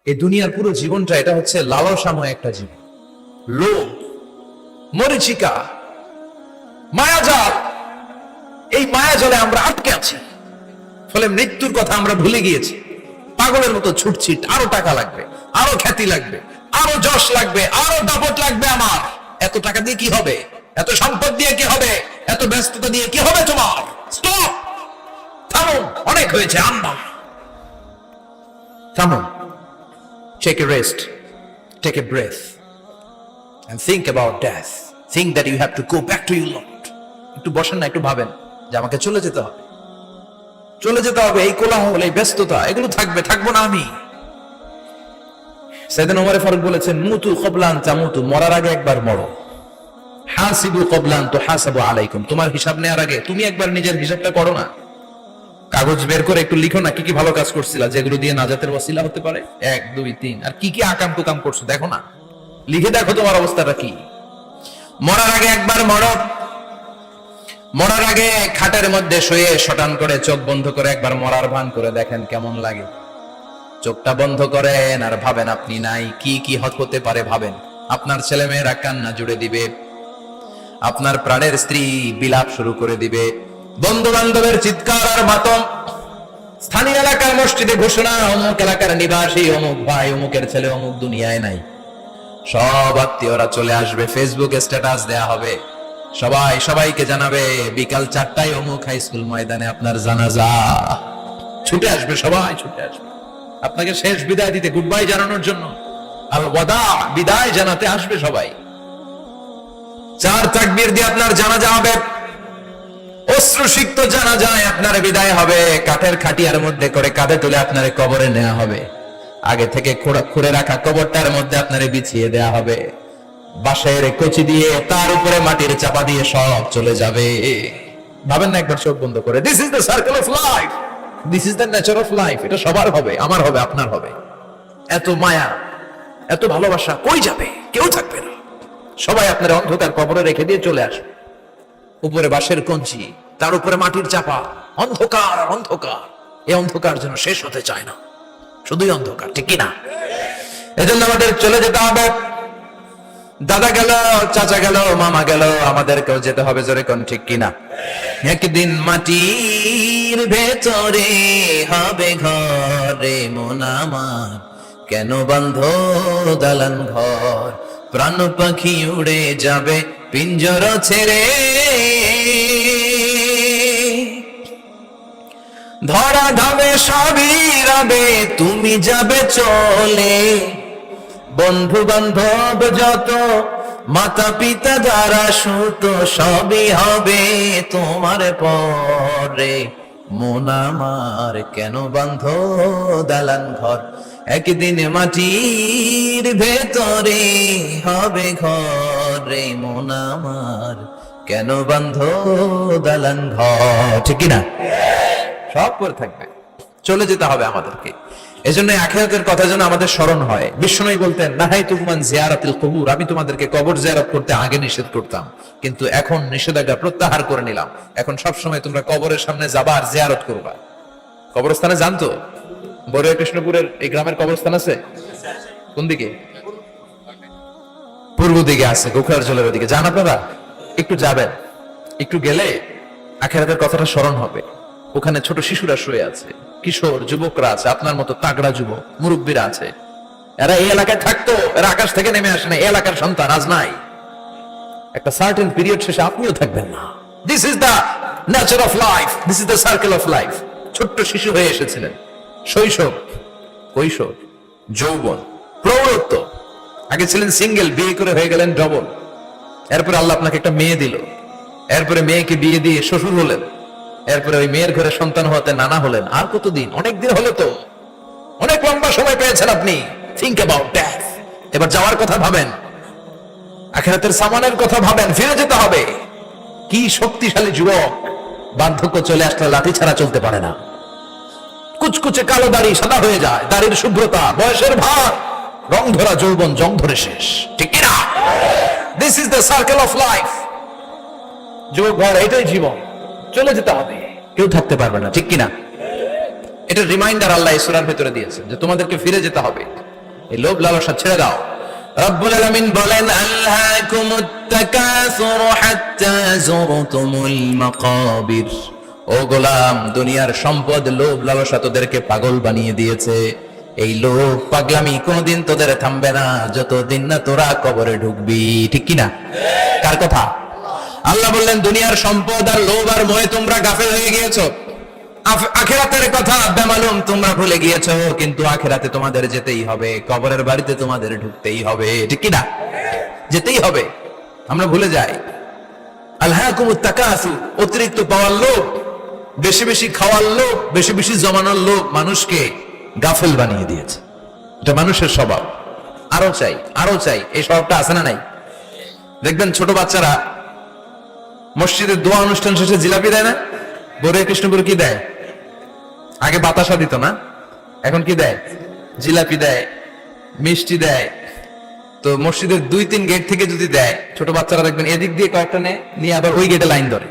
এই দুনিয়ার পুরো জীবনটা এটা হচ্ছে লালসাময় একটা জীবন, লোভ, মরিচিকা, মায়াজাল। এই মায়াজালে আমরা আটকে আছি, ফলে মৃত্যুর কথা আমরা ভুলে গিয়েছি। পাগলের মতো ছুটছি, আরো টাকা লাগবে, আরো খ্যাতি লাগবে, আরো যশ লাগবে, আরো দাপট লাগবে। আমার এত টাকা দিয়ে কি হবে? এত সম্পদ দিয়ে কি হবে? এত ব্যস্ততা দিয়ে কি হবে তোমার? স্টপ, থামুন, অনেক হয়েছে। আম্মা, থামুন, take a rest, take a breath and think about death. Think that you have to go back to your Lord. একটু বসেন না, একটু ভাবেন যে আমাকে চলে যেতে হবে, চলে যেতে হবে। এই কোলাহল, এই ব্যস্ততা, এগুলো থাকবে, থাকবো না আমি। সাইয়েদনা ওমর ফারুক বলেছেন, মুতু ক্বাবলা আন তামুতু, মরার আগে একবার মরো। হাসিবু ক্বাবলা আন তুহাসাবু আলাইকুম, তোমার হিসাব নেওয়ার আগে তুমি একবার নিজের হিসাবটা করো না। কাগজ বের করে একটু লিখো না, কি কি ভালো কাজ করছিলা, যেগুলো দিয়ে নাজাতের ওয়াসিলা হতে পারে। 1 2 3, আর কি কি আকাম কুকাম করছো দেখো না, লিখে দেখো তোমার অবস্থাটা কি। মরার আগে একবার মরো। মরার আগে খাটের মধ্যে শুয়ে শটান করে চোখ বন্ধ করে একবার মরার ভান করে দেখেন কেমন লাগে। চোখটা বন্ধ করেন আর ভাবেন আপনি নাই, কি কি হতে পারে ভাবেন। আপনার ছেলে মেয়েরা কান্না জুড়ে দিবে, আপনার প্রাণের স্ত্রী বিলাপ শুরু করে দিবে, বন্ধু বান্ধবের চিৎকার আর মাতম, স্থানীয় এলাকার মসজিদে ঘোষণা, অমুক এলাকার নিবাসী অমুক ভাই, অমুকের ছেলে অমুক দুনিয়ায় নাই। সব আত্মীয়রা চলে আসবে, ফেসবুকে স্ট্যাটাস দেয়া হবে, সবাই সবাইকে জানাবে বিকাল 4টায় অমুক হাই স্কুল ময়দানে আপনার জানাজা। ছুটে আসবে, সবাই ছুটে আসবে আপনাকে শেষ বিদায় দিতে, গুড বাই জানানোর জন্য, আল ওয়াদা, বিদায় জানাতে আসবে সবাই। 4 তাকবীর দিয়ে আপনার জানাজা হবে, অশ্রুসিক্ত জানাজায় আপনার বিদায় হবে। কাঠের খাটিয়ার মধ্যে করে কাঁধে তুলে আপনার কবরে নেওয়া হবে, আগে থেকে খুঁড়ে রাখা কবরটার মধ্যে আপনারে বিছিয়ে দেয়া হবে, বাঁশের কচি দিয়ে তার উপরে মাটির চাপা দিয়ে সব চলে যাবে। ভাবেন না একবার চোখ বন্ধ করে, this is the circle of life, this is the nature of life. এটা সবার হবে, আমার হবে, আপনার হবে। এত মায়া, এত ভালোবাসা কই যাবে? কেউ থাকবে না, সবাই আপনার অন্ধকার কবরে রেখে দিয়ে চলে আসবে। উপরে বাঁশের কঞ্চি, তার উপরে মাটির চাপা, অন্ধকার আর অন্ধকার। এই অন্ধকার যেন শেষ হতে চায় না, শুধুই অন্ধকার, ঠিক কিনা? এজন্য আমাদের চলে যেতে হবে। দাদা গেল, চাচা গেল, মামা গেল, আমাদেরকেও যেতে হবে, জোরে কোন ঠিক কিনা? একদিন মাটির ভেতরে হবে ঘরে মন আমার, কেন বন্ধ দালান ঘর, প্রাণ পাখি উড়ে যাবে পিঞ্জর ছেড়ে, ধরা ধাবে সবই রবে, তুমি যাবে চলে, বন্ধু বান্ধব যত, মাতা পিতা যারা সুত, সবই হবে তোমার পরে, মন আমার কেন বান্ধ দালান ঘর, একদিন মাটির ভেতরে হবে ঘরে মন আমার, কেন বান্ধ দালান ঘর, ঠিক কিনা? সব করে থাকবে, চলে যেতে হবে আমাদেরকে। এজন্য আখিরাতের কথা যেন আমাদের স্মরণ হয়। বিষ্ণুই বলতেন, নাহাইতুকুমান জিয়ারাতিল কুবুর, আমি তোমাদেরকে কবর জিয়ারত করতে আগে নিষেধ করতাম, কিন্তু এখন নিষেধাজ্ঞা প্রত্যাহার করে নিলাম। এখন সব সময় তোমরা কবরের সামনে যাবা আর জিয়ারত করবা। কবরস্থানে জানতো বড়ুয়া কৃষ্ণপুরের এই গ্রামের কবরস্থান আছে কোন দিকে? পূর্ব দিকে আছে, গোখরার জলের ওদিকে। যান আপনারা, একটু যাবেন, একটু গেলে আখিরাতের কথাটা স্মরণ হবে। ওখানে ছোট শিশুরা শুয়ে আছে, কিশোর যুবকরা আছে, আপনার মতো তাগড়া যুবক মুরব্বীরা আছে। এরা এই এলাকায় থাকতো, এরা আকাশ থেকে নেমে আসে না, এই এলাকার সন্তান, আজ নাই। একটা সার্টেন পিরিয়ড শেষে আপনিও থাকবেন না। This is the nature of life, this is the circle of life. ছোট্ট শিশু হয়ে এসেছিলেন, শৈশব, কৈশোর, যৌবন, প্রৌঢ়ত্ব। আগে ছিলেন সিঙ্গেল, বিয়ে করে হয়ে গেলেন ডবল। এরপরে আল্লাহ আপনাকে একটা মেয়ে দিল, এরপরে মেয়েকে বিয়ে দিয়ে শ্বশুর হলেন, এরপরে ওই মেয়ের ঘরে সন্তান হতে নানা হলেন। আর কতদিন? অনেক দিন হলো তো, অনেক লম্বা সময় পেয়েছেন আপনি। Think about that. এবার যাওয়ার কথা ভাবেন, আখিরাতের সামানের কথা ভাবেন, ফিরে যেতে হবে। কি শক্তিশালী যুবক, বার্ধক্য চলে আসলে লাঠি ছাড়া চলতে পারে না। কুচকুচে কালো দাড়ি সাদা হয়ে যায়, দাড়ির শুভ্রতা, বয়সের ভার, রং ধরা যৌবন জং ধরে শেষ, ঠিক কিনা? This is the circle of life. যুবক ভাই, এটাই জীবন, চলে যেতে হবে, কেউ থাকতে পারবে না, ঠিক কিনা? এটা রিমাইন্ডার আল্লাহ সূরার ভিতরে দিয়েছেন যে তোমাদেরকে ফিরে যেতে হবে। এই লোভ লালসা ছেড়ে দাও। রব্বুল আলামিন বলেন আলহাকুমুত তাকাসুর হাত্তা যুরতুমুল মাকাবির। ও গোলাম, দুনিয়ার সম্পদ, লোভ লালসা তোদেরকে পাগল বানিয়ে দিয়েছে। এই লোভ পাগলামি কোনদিন তোদের থামবে না যতদিন না তোরা কবরে ঢুকবি। ঠিক কিনা? কার কথা? আল্লাহ বললেন দুনিয়ার সম্পদ আর লোভ আর মোহে তোমরা গাফেল হয়ে গিয়েছো। আখিরাতের কথা বেমালুম তোমরা ভুলে গিয়েছো। কিন্তু আখিরাতে তোমাদের যেতেই হবে, কবরের বাড়িতে তোমাদের ঢুকতেই হবে। ঠিক কিনা? যেতেই হবে। আমরা ভুলে যাই। আলহাকুমুত তাকাসুর, অতিরিক্ত পাওয়ার লোভ, বেশি বেশি খাওয়ার লোভ, বেশি বেশি জমানোর লোভ মানুষকে গাফেল বানিয়ে দিয়েছে। এটা মানুষের স্বভাব। আরো চাই, আরো চাই, এই স্বভাবটা আছে না নাই? দেখবেন ছোট বাচ্চারা মসজিদের দোয়া অনুষ্ঠান শেষে জিলাপি দেয় না? বরে কৃষ্ণগুরু কি দেয়? আগে বাতাসা দিত না, এখন কি দেয়? জিলাপি দেয়, মিষ্টি দেয়। তো মসজিদের 2-3 গেট থেকে যদি দেয়, ছোট বাচ্চারা দেখবেন এদিক দিয়ে কয়েকটা নিয়ে আবার ওই গেটে লাইন ধরে।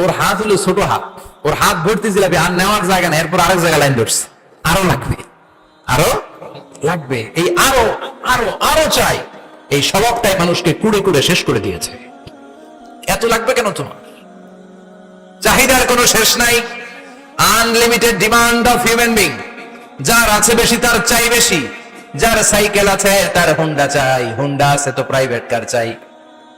ওর হাত হলো ছোট হাত, ওর হাত ভর্তি জিলাপি, আর নেওয়ার জায়গা না, এরপর আরেক জায়গায় লাইন ধরছে। আরো লাগবে, আরো লাগবে, এই আরো আরো আরো চাই। এই স্বভাবটাই মানুষকে কুড়ে কুড়ে শেষ করে দিয়েছে। এত লাগবে কেন তোমার? চাহিদার কোনো শেষ নাই। Unlimited demand of human being. যার আছে বেশি তার চাই বেশি। যার সাইকেল আছে তার হুন্ডা চাই, হুন্ডা আছে তো প্রাইভেট কার চাই,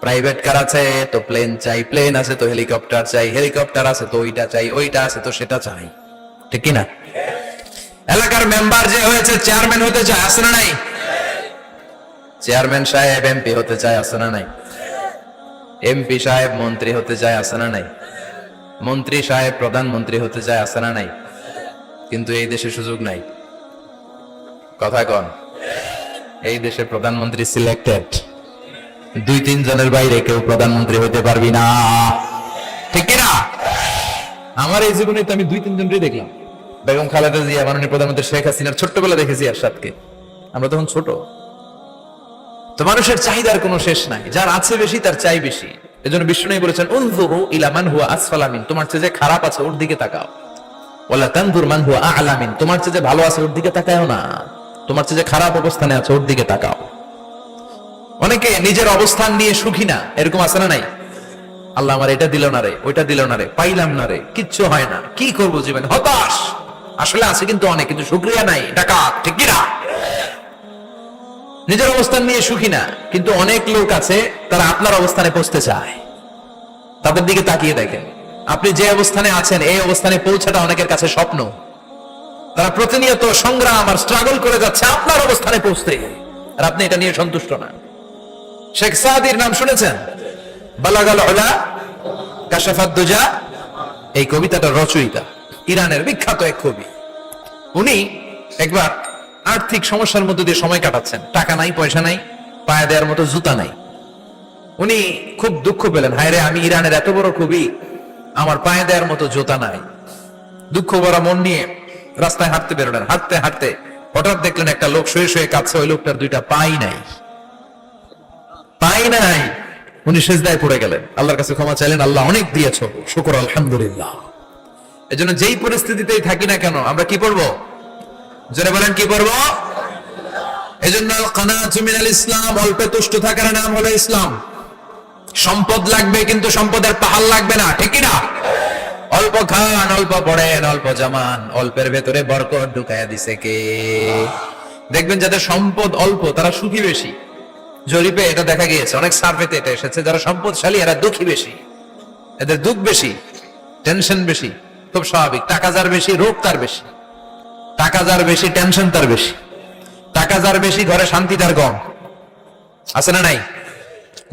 প্রাইভেট কার আছে তো প্লেন চাই, প্লেন আছে তো হেলিকপ্টার চাই, হেলিকপ্টার আছে তো ওইটা চাই, ওইটা আছে তো সেটা চাই। ঠিক কিনা? এলাকার মেম্বার যে হয়েছে চেয়ারম্যান হতে চায়, আছে না নাই? চেয়ারম্যান সাহেব এমপি হতে চায়, আছে না নাই? এমপি সাহেব মন্ত্রী হতে চায়, আছে না নাই? মন্ত্রী সাহেব প্রধানমন্ত্রী হতে চায়, আছে না নাই? কিন্তু এই দেশে সুযোগ নাই। কথা কন। এই দেশে প্রধানমন্ত্রী সিলেক্টেড। 2-3 জনের বাইরে কেউ প্রধানমন্ত্রী হতে পারবি না। ঠিক কিনা? আমার এই জীবনে তো আমি 2-3 জনই দেখলাম। বেগম খালেদা জিয়া, মাননীয় প্রধানমন্ত্রী শেখ হাসিনার ছোট্টবেলা দেখেছি এরশাদকে। আমরা তখন ছোট। তো মানুষের চাহিদার কোনো শেষ নাই। যার আছে বেশি তার চাই বেশি। এজন্য বিষ্ণু বলেছেন উনজুরু ইলা মান হুয়া আসফালা মিন, তোমার চেয়ে যে খারাপ আছে ওর দিকে তাকাও। ওয়ালা তানজুর মান হুয়া আ'লা মিন, তোমার চেয়ে যে ভালো আছে ওর দিকে তাকাও না, তোমার চেয়ে যে খারাপ অবস্থানে আছে ওর দিকে তাকাও। অনেকে নিজের অবস্থান নিয়ে সুখী না, এরকম আছে না নাই? আল্লাহ আমার এটা দিল না রে, ওইটা দিল না রে, পাইলাম না রে, কিচ্ছু হয় না, কি করব জীবনে, হতাশ। আসলে আছে কিন্তু অনেক, কিন্তু শুকরিয়া নাই, ডাকাত। ঠিক কিনা? নিজের অবস্থান নিয়ে সুখী না, কিন্তু অনেক লোক আছে তারা আপনার অবস্থানে পৌঁছতে চায়। তাদের দিকে তাকিয়ে দেখেন, আপনি যে অবস্থানে আছেন এই অবস্থানে পৌঁছাটা অনেকের কাছে স্বপ্ন। তারা প্রতিনিয়ত সংগ্রাম আর স্ট্রাগল করে যাচ্ছে আপনার অবস্থানে পৌঁছতে, আর আপনি এটা নিয়ে সন্তুষ্ট না। শেখ সাদির নাম শুনেছেন? বালাগাল উলা কাশাফাত দুজা, এই কবিতাটার রচয়িতা ইরানের বিখ্যাত এক কবি। উনি একবার আর্থিক সমস্যার মধ্যে দিয়ে সময় কাটাচ্ছেন, টাকা নাই, পয়সা নাই, পায়ে দেওয়ার মতো জুতা নাই। উনি খুব দুঃখ পেলেন, হায় রে, আমি ইরানের এত বড় কবি, আমার পায়ে দেওয়ার মতো জুতা নাই। দুঃখ ভরা মন নিয়ে রাস্তায় হাঁটতে বেরোলেন। হাঁটতে হাঁটতে হঠাৎ দেখলেন একটা লোক শুয়ে শুয়ে কাঁদছে, ওই লোকটার 2টা পাই নাই, পাই নাই। উনি সিজদায় পড়ে গেলেন, আল্লাহর কাছে ক্ষমা চাইলেন, আল্লাহ অনেক দিয়েছো, শুকর আলহামদুলিল্লাহ। এজন্য যেই পরিস্থিতিতেই থাকি না কেন আমরা কি পড়বো? জোরে বলেন, কি পড়বো? এজন্য কানাতু মিনাল ইসলাম, অল্পে তুষ্ট থাকার নাম হলো ইসলাম। সম্পদ লাগবে কিন্তু সম্পদের পাহাড় লাগবে না। ঠিক কিনা? অল্প খান, অল্প পড়েন, অল্প জামান, অল্পের ভেতরে বরকত ঢুকায়া দিছে কে? দেখবেন যাদের সম্পদ অল্প তারা সুখী বেশি। জরিপে এটা দেখা গিয়েছে, অনেক সার্ভেতে এটা এসেছে, যারা সম্পদশালী এরা দুঃখী বেশি, এদের দুঃখ বেশি, টেনশন বেশি। খুব স্বাভাবিক, টাকা যার বেশি রোগ তার বেশি, টাকা যার বেশি টেনশন তার বেশি, টাকা যার বেশি ঘরে শান্তি তার কম। আছে না নাই?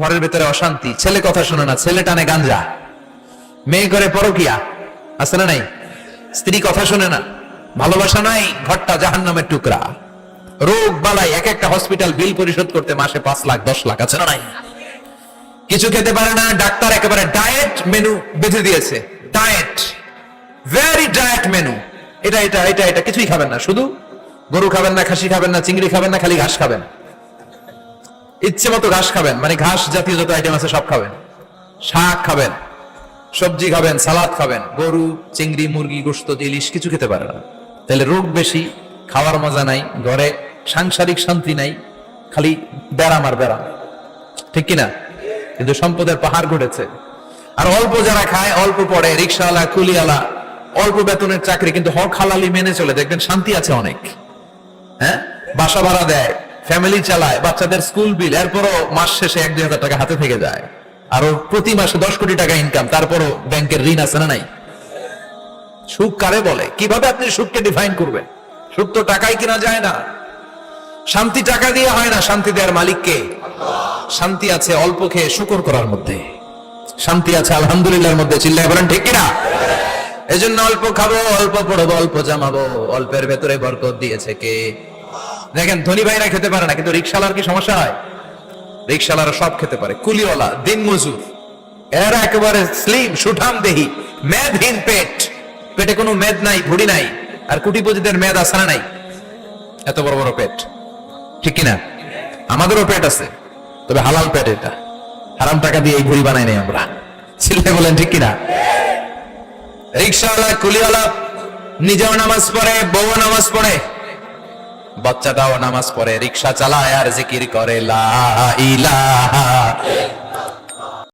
ঘরের ভিতরে অশান্তি, ছেলে কথা শোনে না, ছেলে টানে গাঞ্জা, মেয়ে করে পরকিয়া। আছে না নাই? স্ত্রী কথা শোনে না, ভালোবাসা নাই, ঘরটা জাহান্নামের টুকরা। রোগ বালাই, এক একটা হসপিটাল বিল পরিশোধ করতে মাসে 5 লাখ 10 লাখ। আছে না নাই? কিছু খেতে পারে না, ডাক্তার একেবারে ডায়েট মেনু বেঁধে দিয়েছে। Diet, very diet menu. এটা এটা এটা এটা কিছুই খাবেন না, শুধু গরু খাবেন না, খাসি খাবেন না, চিংড়ি খাবেন না, খালি ঘাস খাবেন। ইচ্ছে মতো ঘাস খাবেন, মানে ঘাস জাতীয় যত আইটেম আছে সব খাবেন। শাক খাবেন, সবজি খাবেন, সালাদ খাবেন। গরু, চিংড়ি, মুরগি, গোশত, ইলিশ কিছু খেতে পারে না। তাহলে রোগ বেশি, খাওয়ার মজা নাই, ঘরে সাংসারিক শান্তি নাই, খালি ব্যারাম আর ব্যারাম, ঠিক কিনা? কিন্তু সম্পদের পাহাড় ঘটেছে। আর অল্প যারা খায়, অল্প পড়ে, রিক্সাওয়ালা, কুলিওয়ালা, অল্প বেতনের চাকরি, কিন্তু হক হালালি মেনে চলে, দেখবেন শান্তি আছে অনেক। হ্যাঁ, বাসা ভাড়া দেয়, ফ্যামিলি চালায়, বাচ্চাদের স্কুল বিল, এরপরও মাস শেষে 1-2 হাজার টাকা হাতে থেকে যায়। আর ওর প্রতি মাসে 10 কোটি টাকা ইনকাম, তারপরও ব্যাংকের ঋণ আছে না নাই? সুখ কারে বলে? কিভাবে আপনি সুখকে ডিফাইন করবেন? সুখ তো টাকায় কিনা যায় না, শান্তি টাকা দিয়ে হয় না, শান্তি দেওয়ার মালিক কে? শান্তি আছে অল্প খেয়ে শুকর করার মধ্যে, শান্তি আছে আলহামদুলিল্লাহর মধ্যে। চিল্লায় বলেন ঠিক কিনা? এজন্য অল্প খাবো, অল্প পড়বো, অল্প জামাবো, অল্পের ভেতরে বরকত দিয়েছে কে? দেখেন ধনী ভাইরা খেতে পারে না, কিন্তু রিকশালার কি সমস্যা হয়? রিকশালারা সব খেতে পারে, কুলিওয়ালা, দিন মজুর, এরা একেবারে স্লিম সুঠাম দেহি, মেদহীন পেট, পেটে কোনো মেদ নাই, ভুড়ি নাই। আর কোটিপতিদের মেদ আছে না নাই? এত বড় বড় পেট, ঠিক কিনা? আমাদেরও পেট আছে, তবে হালাল পেট, এটা হারাম টাকা দিয়ে এই ভুড়ি বানাই নাই আমরা। চিল্লায় বলেন ঠিক কিনা? রিকশাওয়ালা, কুলিওয়ালা নিজেও নামাজ পড়ে, বউ নামাজ পড়ে, বাচ্চাটাও নামাজ পড়ে, রিকশা চালায় আর জিকির করে লা ইলাহা